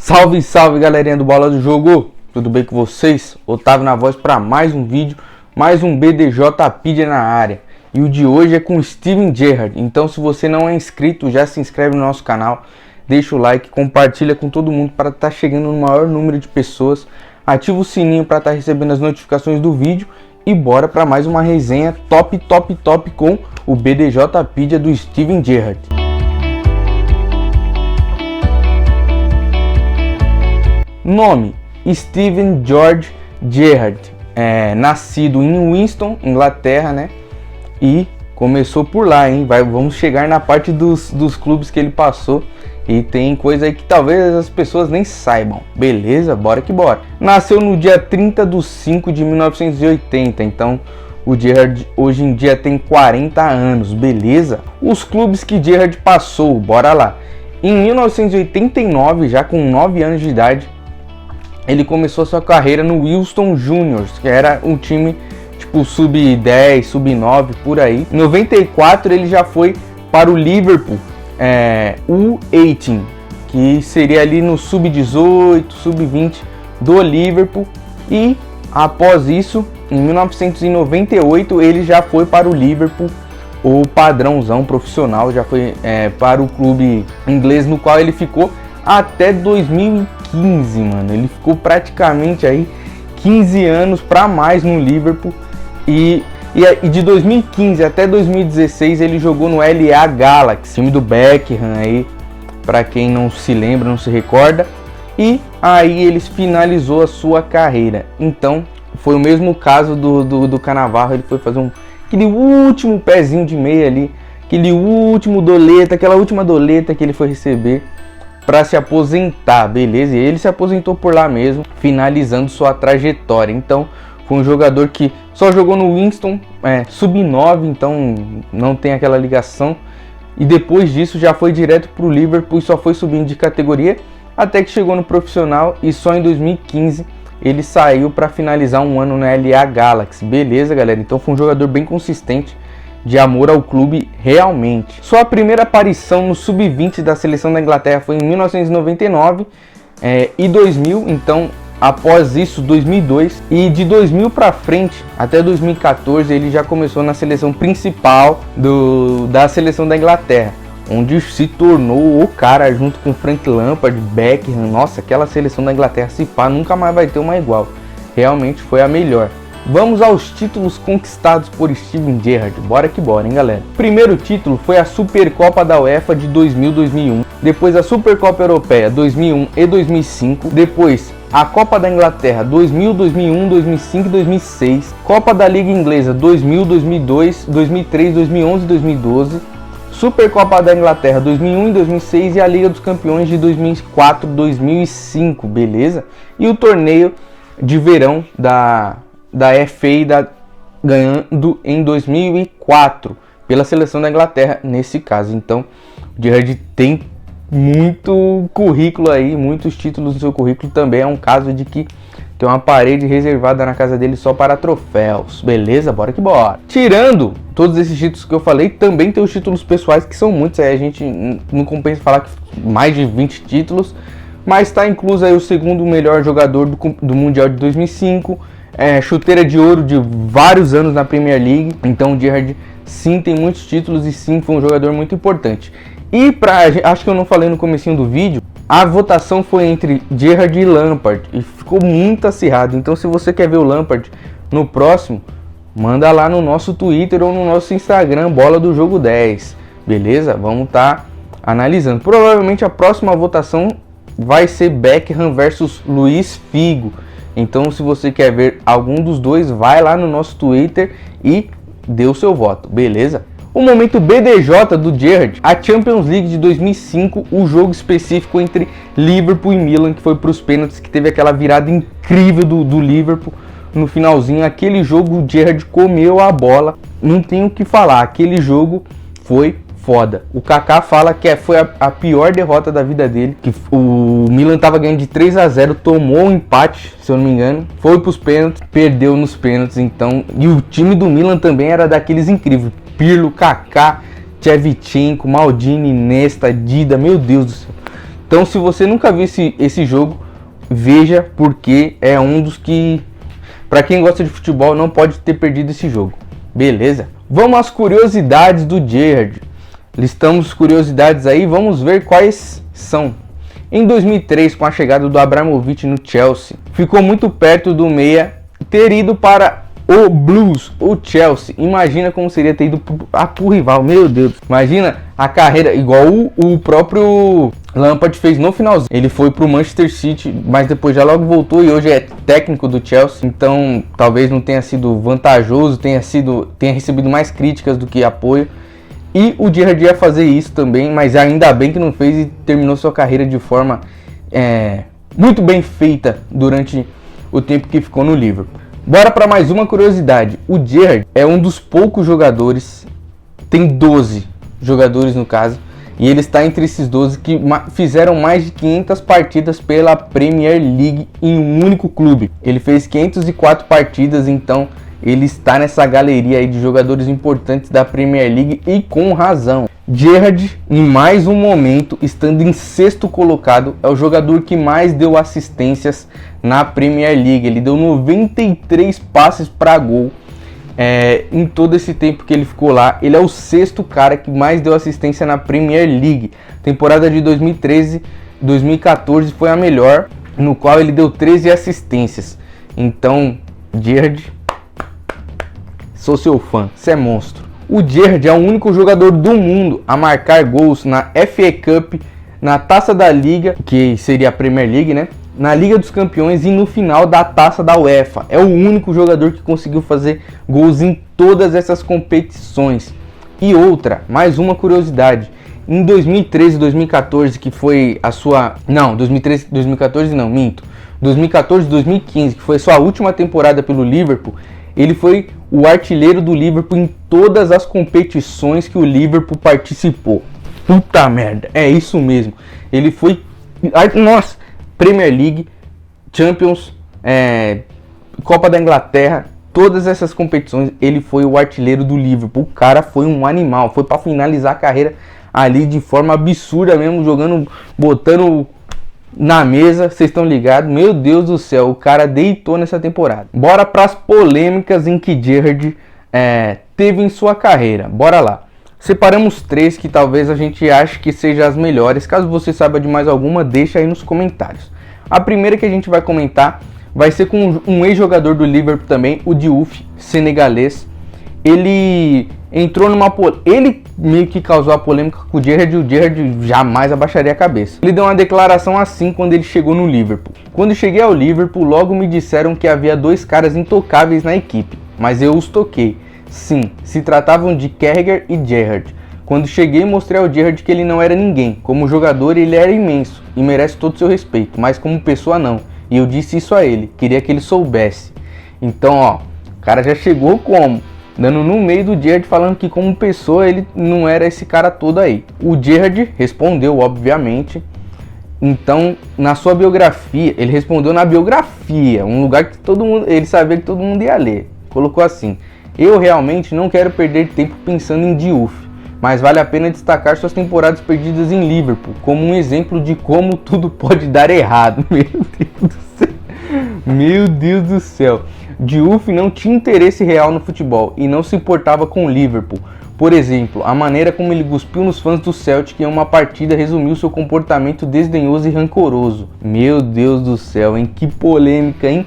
Salve, salve galerinha do Bola do Jogo, tudo bem com vocês? Otávio na voz para mais um vídeo, mais um BDJpedia na área. E o de hoje é com Steven Gerrard, então se você não é inscrito, já se inscreve no nosso canal, deixa o like, compartilha com todo mundo para estar chegando no maior número de pessoas, ativa o sininho para estar recebendo as notificações do vídeo e bora para mais uma resenha top com o BDJpedia do Steven Gerrard. Nome: Steven George Gerrard, nascido em Winston, Inglaterra, né? E começou por lá, hein? Vamos chegar na parte dos clubes que ele passou. E tem coisa aí que talvez as pessoas nem saibam. Beleza? Bora que bora. Nasceu no dia 30 de 5 de 1980, então o Gerrard hoje em dia tem 40 anos, beleza? Os clubes que Gerrard passou, bora lá. Em 1989, já com 9 anos de idade, ele começou sua carreira no Wilton Juniors, que era um time tipo sub-10, sub-9, por aí. Em 94 ele já foi para o Liverpool U18, que seria ali no sub-18, sub-20 do Liverpool. E após isso, em 1998, ele já foi para o Liverpool, o padrãozão profissional, já foi para o clube inglês, no qual ele ficou até 2015, mano. Ele ficou praticamente aí 15 anos para mais no Liverpool. E de 2015 até 2016 ele jogou no LA Galaxy, time do Beckham aí, para quem não se lembra, não se recorda. E aí ele finalizou a sua carreira. Então foi o mesmo caso do Cannavaro. Ele foi fazer aquele último pezinho de meia ali, aquele último doleta, aquela última doleta que ele foi receber para se aposentar, beleza? E ele se aposentou por lá mesmo, finalizando sua trajetória. Então foi um jogador que só jogou no Winston, sub-9, então não tem aquela ligação. E depois disso já foi direto para o Liverpool e só foi subindo de categoria até que chegou no profissional. E só em 2015 ele saiu para finalizar um ano no LA Galaxy, beleza, galera? Então foi um jogador bem consistente, de amor ao clube realmente. Sua primeira aparição no sub-20 da seleção da Inglaterra foi em 1999 e 2000, então após isso 2002, e de 2000 para frente até 2014 ele já começou na seleção principal da seleção da Inglaterra, onde se tornou o cara junto com Frank Lampard, Beckham. Nossa, aquela seleção da Inglaterra, se pá, nunca mais vai ter uma igual, realmente foi a melhor. Vamos aos títulos conquistados por Steven Gerrard, bora que bora, hein, galera. O primeiro título foi a Supercopa da UEFA de 2000-2001, depois a Supercopa Europeia 2001 e 2005, depois a Copa da Inglaterra 2000, 2001, 2005 e 2006, Copa da Liga Inglesa 2000, 2002, 2003, 2011 e 2012, Supercopa da Inglaterra 2001 e 2006 e a Liga dos Campeões de 2004, 2005, beleza? E o torneio de verão da FA ganhando em 2004 pela seleção da Inglaterra nesse caso. Então o Gerrard tem muito currículo aí, muitos títulos no seu currículo. Também é um caso de que tem uma parede reservada na casa dele só para troféus, beleza? Bora que bora. Tirando todos esses títulos que eu falei, também tem os títulos pessoais, que são muitos, aí a gente não compensa falar que mais de 20 títulos, mas está incluso aí o segundo melhor jogador do Mundial de 2005, chuteira de ouro de vários anos na Premier League. Então o Gerrard sim tem muitos títulos e sim foi um jogador muito importante. E acho que eu não falei no comecinho do vídeo, a votação foi entre Gerrard e Lampard e ficou muito acirrado. Então se você quer ver o Lampard no próximo, manda lá no nosso Twitter ou no nosso Instagram, Bola do Jogo 10, beleza? Vamos estar analisando. Provavelmente a próxima votação vai ser Beckham versus Luiz Figo. Então se você quer ver algum dos dois, vai lá no nosso Twitter e dê o seu voto, beleza? O momento BDJ do Gerrard, a Champions League de 2005, o jogo específico entre Liverpool e Milan, que foi para os pênaltis, que teve aquela virada incrível do Liverpool no finalzinho. Aquele jogo o Gerrard comeu a bola, não tem o que falar, aquele jogo foi foda. O Kaká fala que foi a pior derrota da vida dele, que o Milan tava ganhando de 3-0, tomou um empate, se eu não me engano, foi pros pênaltis, perdeu nos pênaltis. Então, e o time do Milan também era daqueles incríveis, Pirlo, Kaká, Shevchenko, Maldini, Nesta, Dida, meu Deus do céu. Então, se você nunca viu esse jogo, veja, porque é um dos que, para quem gosta de futebol, não pode ter perdido esse jogo. Beleza? Vamos às curiosidades do Gerrard. Listamos curiosidades aí, vamos ver quais são. Em 2003, com a chegada do Abramovich no Chelsea, ficou muito perto do meia ter ido para o Blues, o Chelsea. Imagina como seria ter ido pro rival, meu Deus. Imagina a carreira, igual o próprio Lampard fez no finalzinho. Ele foi pro Manchester City, mas depois já logo voltou e hoje é técnico do Chelsea. Então talvez não tenha sido vantajoso, tenha recebido mais críticas do que apoio. E o Gerrard ia fazer isso também, mas ainda bem que não fez e terminou sua carreira de forma muito bem feita durante o tempo que ficou no Liverpool. Bora para mais uma curiosidade. O Gerrard é um dos poucos jogadores, tem 12 jogadores no caso, e ele está entre esses 12 que fizeram mais de 500 partidas pela Premier League em um único clube. Ele fez 504 partidas, então ele está nessa galeria aí de jogadores importantes da Premier League e com razão. Gerrard, em mais um momento, estando em sexto colocado, é o jogador que mais deu assistências na Premier League. Ele deu 93 passes para gol em todo esse tempo que ele ficou lá. Ele é o sexto cara que mais deu assistência na Premier League. Temporada de 2013-2014 foi a melhor, no qual ele deu 13 assistências. Então, Gerrard, sou seu fã, você é monstro. O Gerrard é o único jogador do mundo a marcar gols na FA Cup, na Taça da Liga, que seria a Premier League, né? Na Liga dos Campeões e no final da Taça da UEFA. É o único jogador que conseguiu fazer gols em todas essas competições. E outra, mais uma curiosidade. Em 2013 e 2014, que foi a sua... Não, 2013 e 2014 não, minto. 2014 e 2015, que foi a sua última temporada pelo Liverpool, ele foi o artilheiro do Liverpool em todas as competições que o Liverpool participou. Puta merda, é isso mesmo. Ele foi... Nossa, Premier League, Champions, Copa da Inglaterra, todas essas competições, ele foi o artilheiro do Liverpool. O cara foi um animal, foi para finalizar a carreira ali de forma absurda mesmo, jogando, botando na mesa, vocês estão ligados? Meu Deus do céu, o cara deitou nessa temporada. Bora para as polêmicas em que Gerrard teve em sua carreira. Bora lá. Separamos 3 que talvez a gente ache que sejam as melhores. Caso você saiba de mais alguma, deixa aí nos comentários. A primeira que a gente vai comentar vai ser com um ex-jogador do Liverpool também, o Diouf, senegalês. Ele entrou ele meio que causou a polêmica com o Gerrard, e o Gerrard jamais abaixaria a cabeça. Ele deu uma declaração assim quando ele chegou no Liverpool. Quando cheguei ao Liverpool, logo me disseram que havia 2 caras intocáveis na equipe, mas eu os toquei. Sim, se tratavam de Carragher e Gerrard. Quando cheguei, mostrei ao Gerrard que ele não era ninguém. Como jogador, ele era imenso e merece todo o seu respeito, mas como pessoa não. E eu disse isso a ele, queria que ele soubesse. Então, ó, o cara já chegou como? Dando no meio do Gerrard, falando que como pessoa ele não era esse cara todo aí. O Gerrard respondeu, obviamente. Então, na sua biografia, ele respondeu na biografia, um lugar que todo mundo, ele sabia que todo mundo ia ler. Colocou assim: eu realmente não quero perder tempo pensando em Diouf, mas vale a pena destacar suas temporadas perdidas em Liverpool, como um exemplo de como tudo pode dar errado. Meu Deus do céu. Meu Deus do céu. Diouf não tinha interesse real no futebol e não se importava com o Liverpool. Por exemplo, a maneira como ele cuspiu nos fãs do Celtic em uma partida resumiu seu comportamento desdenhoso e rancoroso. Meu Deus do céu, hein? Que polêmica, hein?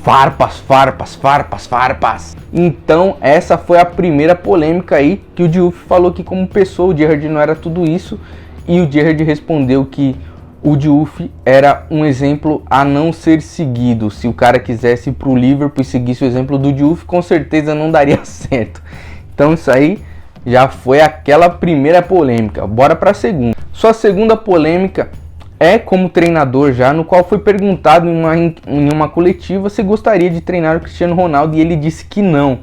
Farpas. Então, essa foi a primeira polêmica aí, que o Diouf falou que como pessoa o Gerrard não era tudo isso, e o Gerrard respondeu que o Diouf era um exemplo a não ser seguido. Se o cara quisesse ir pro Liverpool e seguisse o exemplo do Diouf, com certeza não daria certo. Então isso aí já foi aquela primeira polêmica. Bora para a segunda. Sua segunda polêmica é como treinador já, no qual foi perguntado em uma coletiva se gostaria de treinar o Cristiano Ronaldo, e ele disse que não,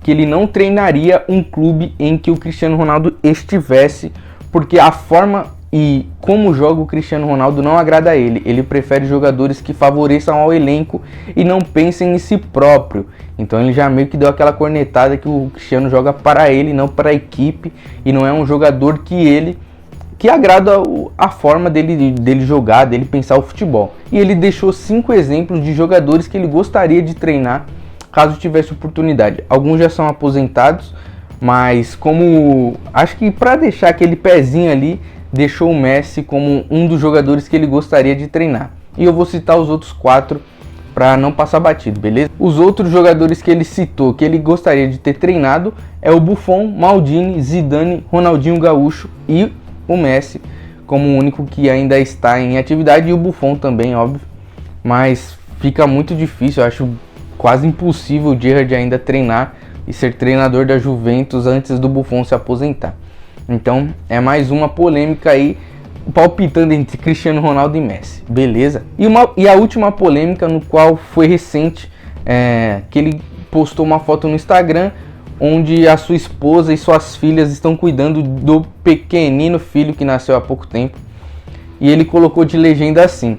que ele não treinaria um clube em que o Cristiano Ronaldo estivesse, porque a forma e como joga o Cristiano Ronaldo não agrada a ele. Ele prefere jogadores que favoreçam ao elenco e não pensem em si próprio. Então ele já meio que deu aquela cornetada que o Cristiano joga para ele, não para a equipe, e não é um jogador que que agrada a forma dele jogar, dele pensar o futebol. E ele deixou 5 exemplos de jogadores que ele gostaria de treinar caso tivesse oportunidade. Alguns já são aposentados, mas como acho que para deixar aquele pezinho ali, deixou o Messi como um dos jogadores que ele gostaria de treinar. E eu vou citar os outros 4 para não passar batido, beleza? Os outros jogadores que ele citou, que ele gostaria de ter treinado, é o Buffon, Maldini, Zidane, Ronaldinho Gaúcho e o Messi, como o único que ainda está em atividade, e o Buffon também, óbvio. Mas fica muito difícil, eu acho quase impossível o Gerrard ainda treinar e ser treinador da Juventus antes do Buffon se aposentar. Então é mais uma polêmica aí, palpitando entre Cristiano Ronaldo e Messi, beleza? E a última polêmica, no qual foi recente, que ele postou uma foto no Instagram onde a sua esposa e suas filhas estão cuidando do pequenino filho que nasceu há pouco tempo, e ele colocou de legenda assim: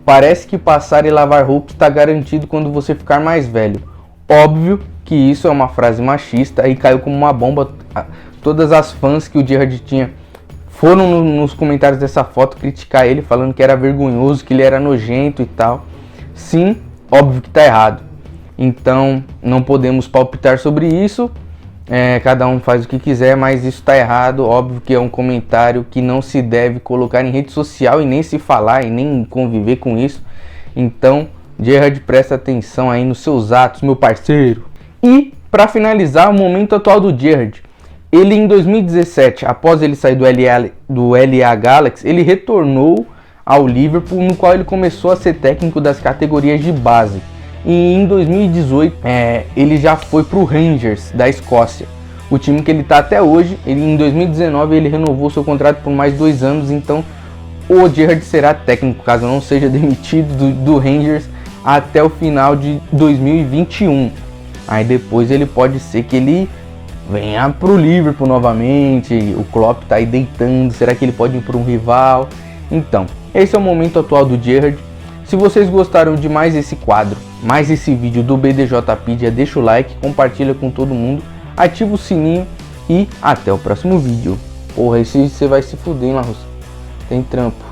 parece que passar e lavar roupa está garantido quando você ficar mais velho. Óbvio que isso é uma frase machista e caiu como uma bomba. Todas as fãs que o Gerrard tinha foram nos comentários dessa foto criticar ele, falando que era vergonhoso, que ele era nojento e tal. Sim, óbvio que tá errado. Então não podemos palpitar sobre isso. Cada um faz o que quiser, mas isso tá errado. Óbvio que é um comentário que não se deve colocar em rede social e nem se falar e nem conviver com isso. Então, Gerrard, presta atenção aí nos seus atos, meu parceiro. E para finalizar, o momento atual do Gerrard. Ele em 2017, após ele sair do LA Galaxy, ele retornou ao Liverpool, no qual ele começou a ser técnico das categorias de base. E em 2018 ele já foi para o Rangers da Escócia, o time que ele está até hoje. Em 2019 ele renovou seu contrato por mais 2 anos, então o Gerrard será técnico, caso não seja demitido do Rangers, até o final de 2021. Aí depois ele pode ser que ele venha pro Liverpool novamente. O Klopp tá aí deitando, será que ele pode ir para um rival? Então, esse é o momento atual do Gerrard. Se vocês gostaram de mais esse quadro, mais esse vídeo do BDJpedia, deixa o like, compartilha com todo mundo, ativa o sininho e até o próximo vídeo. Porra, esse você vai se fuder, hein, Marros? Tem trampo.